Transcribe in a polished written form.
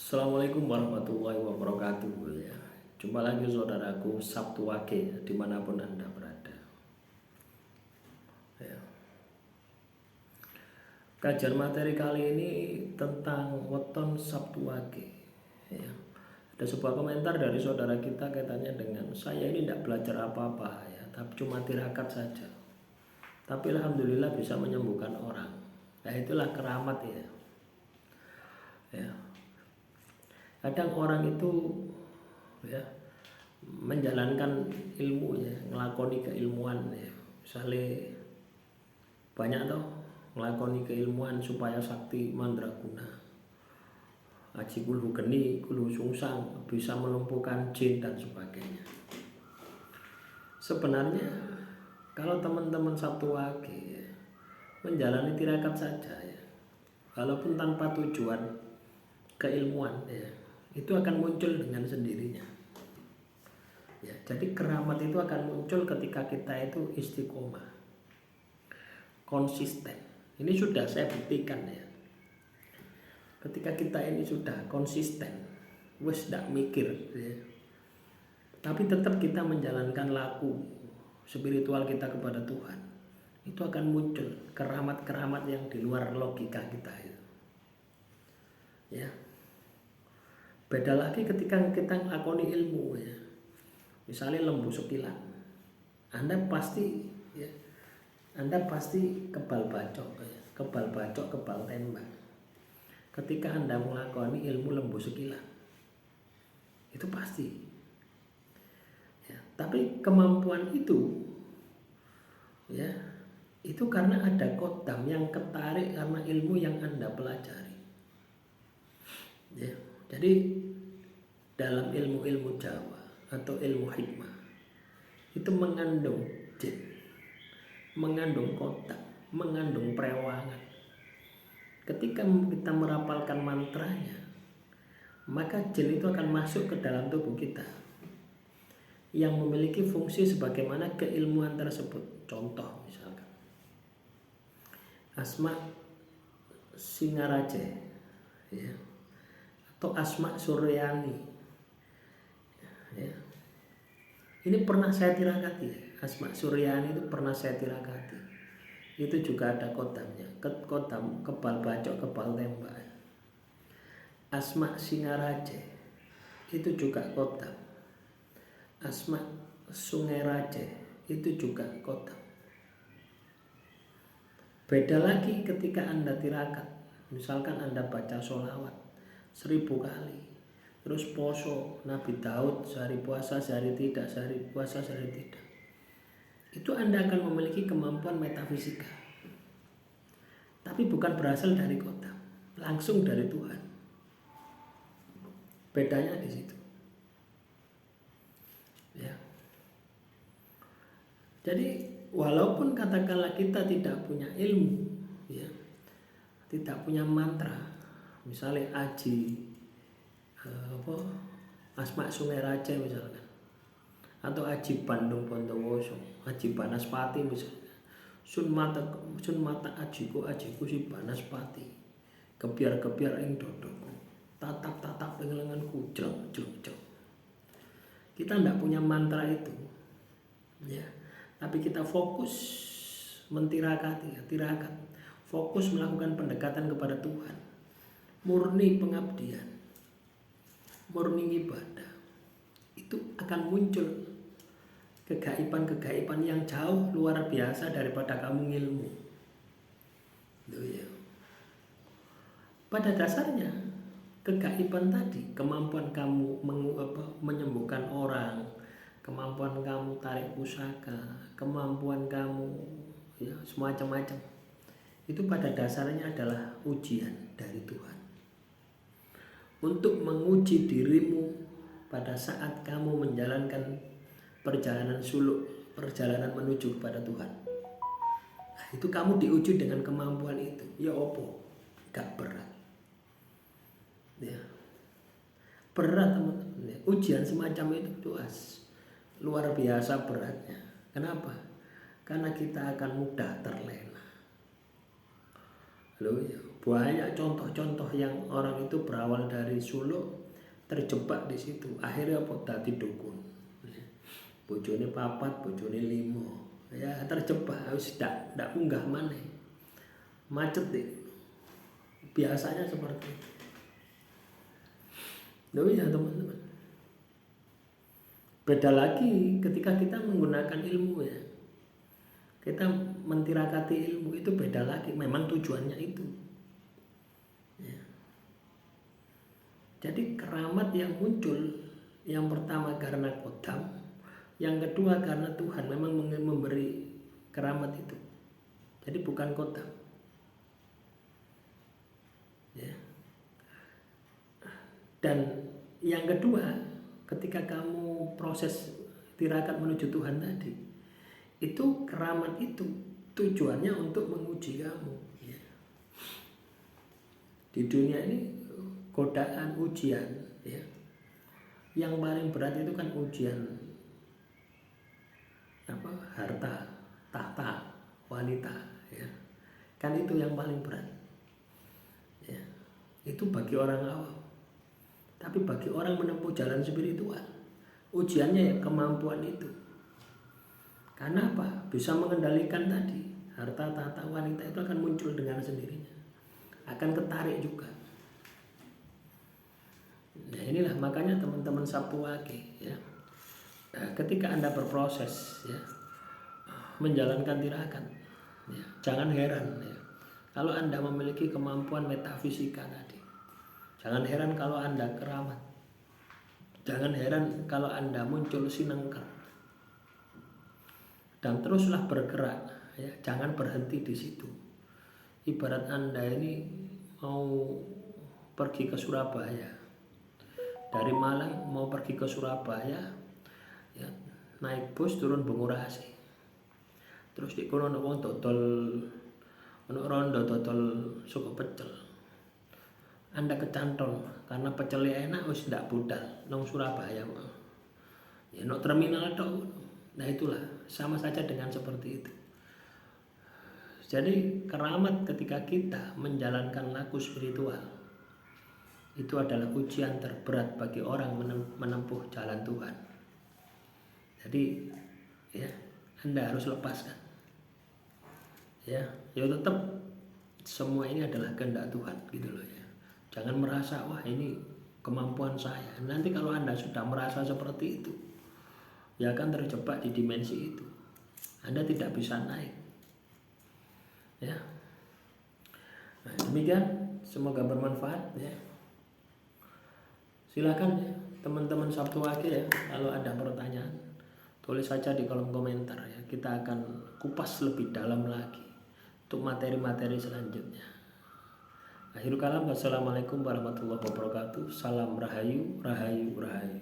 Assalamualaikum warahmatullahi wabarakatuh ya. Jumpa lagi saudaraku Sabtu Wage dimanapun Anda berada ya. Kajian materi kali ini tentang weton Sabtu Wage ya. Ada sebuah komentar dari saudara kita kaitannya dengan saya ini tidak belajar apa-apa ya, tapi cuma tirakat saja, tapi alhamdulillah bisa menyembuhkan orang. Nah itulah keramat ya. Kadang orang itu ya menjalankan ilmu ya, ngelakoni keilmuan ya. Misalnya banyak toh ngelakoni keilmuan supaya sakti mandraguna, aji kulhu geni, kulhu sungsang, bisa melumpuhkan jin dan sebagainya. Sebenarnya kalau teman-teman Sabtu Wage ya, menjalani tirakat saja ya, walaupun tanpa tujuan keilmuan ya, itu akan muncul dengan sendirinya ya. Jadi keramat itu akan muncul ketika kita itu istiqomah, konsisten. Ini sudah saya buktikan ya. Ketika kita ini sudah konsisten, wes tidak mikir ya, tapi tetap kita menjalankan laku spiritual kita kepada Tuhan, itu akan muncul keramat-keramat yang di luar logika kita itu ya. Beda lagi ketika kita ngelakoni ilmu ya. Misalnya lembu sekilan, Anda pasti ya, Anda pasti kebal bacok ya, kebal tembak. Ketika Anda melakoni ilmu lembu sekilan, itu pasti ya. Tapi kemampuan itu ya, itu karena ada kodam yang ketarik karena ilmu yang Anda pelajari ya. Jadi dalam ilmu-ilmu Jawa atau ilmu hikmah itu mengandung jin, mengandung kotak, mengandung perewangan. Ketika kita merapalkan mantranya, maka jin itu akan masuk ke dalam tubuh kita yang memiliki fungsi sebagaimana keilmuan tersebut. Contoh misalkan Asma Singaraja ya, atau Asma Suryani ya. Ini pernah saya tirakati ya. Asma Suryani itu pernah saya tirakati. Itu juga ada kodamnya, kodam kebal bacok, kebal tembak. Asma Singaraja itu juga kodam. Asma Sungai Raja itu juga kodam. Beda lagi ketika Anda tirakat. Misalkan Anda baca sholawat 1000 kali, terus poso Nabi Daud, sehari puasa sehari tidak, sehari puasa sehari tidak, itu Anda akan memiliki kemampuan metafisika, tapi bukan berasal dari kodam, langsung dari Tuhan. Bedanya di situ ya. Jadi walaupun katakanlah kita tidak punya ilmu ya, tidak punya mantra, misalnya aji Asma Sungai Raja misalkan, atau aji Bandung Bondowoso, aji Banaspati misalnya, sun mata ajiku si Banaspati, kebiar ing dodoku, tatap ing lenganku, jreng. Kita tidak punya mantra itu ya, tapi kita fokus mentirakati ya, tirakat, fokus melakukan pendekatan kepada Tuhan, murni pengabdian, murni ibadah, itu akan muncul kegaiban yang jauh luar biasa daripada kamu ngilmu. Ya. Pada dasarnya kegaiban tadi, kemampuan kamu menyembuhkan orang, kemampuan kamu tarik pusaka, kemampuan kamu ya semacam-macam, itu pada dasarnya adalah ujian dari Tuhan untuk menguji dirimu pada saat kamu menjalankan perjalanan suluk, perjalanan menuju kepada Tuhan. Nah, itu kamu diuji dengan kemampuan itu. Ya opo, gak berat ya. Berat teman-teman ya. Ujian semacam itu luas, luar biasa beratnya. Kenapa? Karena kita akan mudah terlena. Loh ya, Banyak contoh-contoh yang orang itu berawal dari suluk terjebak di situ, akhirnya apa? Dadi dukun. Bojone papat, bojone 5. Ya terjebak, wis ndak munggah maneh. Macet deh. Biasanya seperti itu. Loh ya teman-teman. Beda lagi ketika kita menggunakan ilmu ya. Kita mentirakati ilmu itu beda lagi. Memang tujuannya itu. Ya. Jadi keramat yang muncul, yang pertama karena kodam, yang kedua karena Tuhan memang memberi keramat itu. Jadi bukan kodam. Ya. Dan yang kedua, ketika kamu proses tirakat menuju Tuhan tadi, itu keramat itu tujuannya untuk menguji kamu. Ya. Di dunia ini godaan, ujian, ya. Yang paling berat itu kan ujian apa? Harta, tahta, wanita, ya. Kan itu yang paling berat. Ya. Itu bagi orang awam. Tapi bagi orang menempuh jalan spiritual, ujiannya ya kemampuan itu. Karena apa? Bisa mengendalikan tadi. Harta, tahta, wanita itu akan muncul dengan sendirinya. Akan ketarik juga. Nah inilah makanya teman-teman Sabtu Wage ya. Nah, ketika Anda berproses ya menjalankan tirakat, ya, jangan heran ya kalau Anda memiliki kemampuan metafisika tadi. Jangan heran kalau Anda keramat. Jangan heran kalau Anda muncul sinengker. Dan teruslah bergerak ya, jangan berhenti di situ. Ibarat Anda ini mau pergi ke Surabaya. Dari Malang mau pergi ke Surabaya ya, naik bus turun Bungurasi. Terus di kono ono wong dodol ono rondo dodol suku pecel. Anda kecantol karena pecelnya enak wis ndak budal nang Surabaya. Ya no terminal tok. Nah itulah sama saja dengan seperti itu. Jadi keramat ketika kita menjalankan laku spiritual itu adalah ujian terberat bagi orang menempuh jalan Tuhan. Jadi ya Anda harus lepaskan. Ya tetap semua ini adalah kehendak Tuhan gitu loh ya. Jangan merasa wah ini kemampuan saya. Nanti kalau Anda sudah merasa seperti itu, ya akan terjebak di dimensi itu. Anda tidak bisa naik. Ya. Nah, demikian semoga bermanfaat ya. Silakan ya teman-teman Sabtu Wage ya, kalau ada pertanyaan tulis saja di kolom komentar ya. Kita akan kupas lebih dalam lagi untuk materi-materi selanjutnya. Akhirul kalam, wassalamualaikum warahmatullahi wabarakatuh. Salam rahayu, rahayu, rahayu.